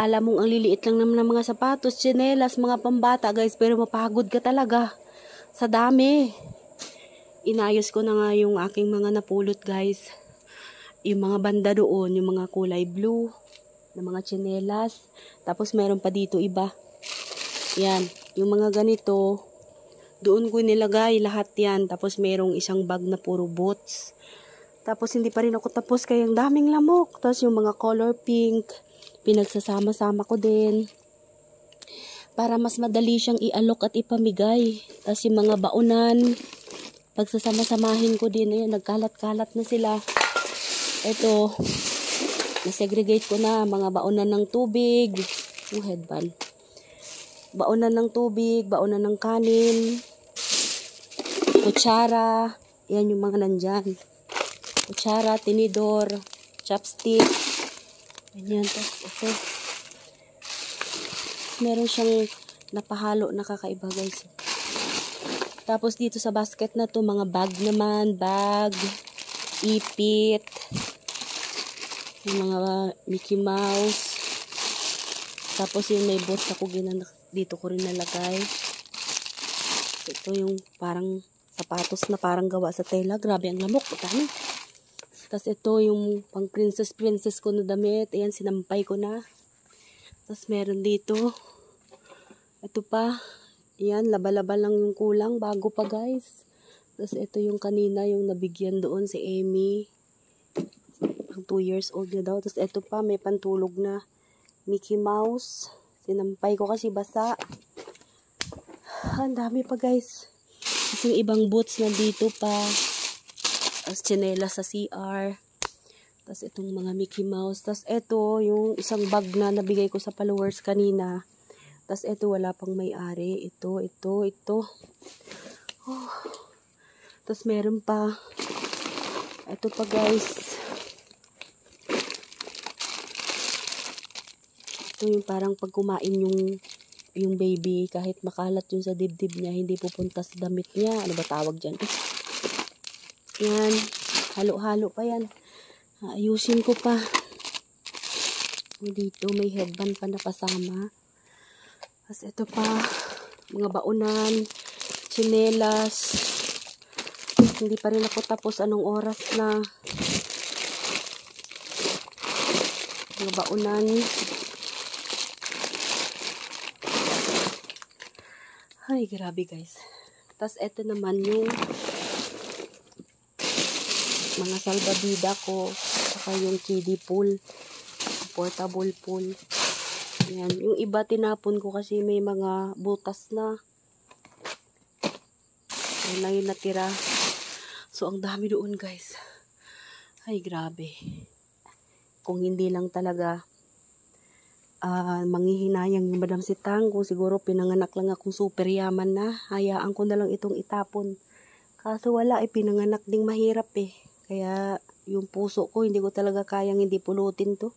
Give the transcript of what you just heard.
Alam mong ang liliit lang naman ng mga sapatos, tsinelas, mga pambata guys, pero mapagod ka talaga sa dami. Inayos ko na nga yung aking mga napulot guys. Yung mga banda doon, yung mga kulay blue, na mga tsinelas. Tapos meron pa dito iba. Yan, yung mga ganito, doon ko nilagay lahat yan. Tapos merong isang bag na puro boots. Tapos hindi pa rin ako tapos kaya ang daming lamok. Tapos yung mga color pink, pinagsasama-sama ko din. Para mas madali siyang ialok at ipamigay. Tapos yung mga baonan, pagsasama-samahin ko din. Ayan, nagkalat-kalat na sila. Ito, nasegregate ko na mga baonan ng tubig. Yung headband. Baonan ng tubig, baonan ng kanin, kutsara. Yan yung mga nandyan. Kutsara, tinidor, chopstick. Ganyan to. Ito. Meron siyang napahalo na kakaiba guys. Tapos dito sa basket na to, mga bag naman. Bag, ipit, yung mga Mickey Mouse. Tapos yung may boots ako dito ko rin nalagay. Ito yung parang sapatos na parang gawa sa tela. Grabe ang lamok. Ito. Tapos ito yung pang princess ko na damit. Ayan, sinampay ko na. Tapos meron dito. Ito pa. Ayan, laba-laba lang yung kulang. Bago pa guys. Tapos ito yung kanina, yung nabigyan doon si Amy. Ang 2 years old na daw. Tapos ito pa, may pantulog na Mickey Mouse. Sinampay ko kasi basa. Ang dami pa guys. Tapos yung ibang boots na dito pa. Tapos tsinelas sa CR. Tapos itong mga Mickey Mouse. Tapos ito, yung isang bag na nabigay ko sa followers kanina. Tapos ito, wala pang may-ari. Ito. Oh. Tapos meron pa. Ito pa guys. Ito yung parang pag kumain yung baby, kahit makalat yun sa dibdib niya, hindi pupunta sa damit niya. Ano ba tawag dyan? Yan. Halo-halo pa yan. Ayusin ko pa. Dito may headband pa na kasama. Tapos ito pa, mga baonan, tsinelas. Hindi pa rin ako tapos. Anong oras na? Mga baonan. Ay, grabe guys. Tapos ito naman yung mga salbabida ko. Saka yung kiddie pool. Portable pool. Ayan. Yung iba tinapon ko kasi may mga butas na. Ayan na yung natira. So, ang dami doon guys. Ay, grabe. Kung hindi lang talaga manghihinayang yung Madam Sitang, kung siguro pinanganak lang akong super yaman na, hayaan ko na lang itong itapon. Kaso wala, pinanganak ding mahirap eh. Kaya yung puso ko, hindi ko talaga kayang hindi pulutin to.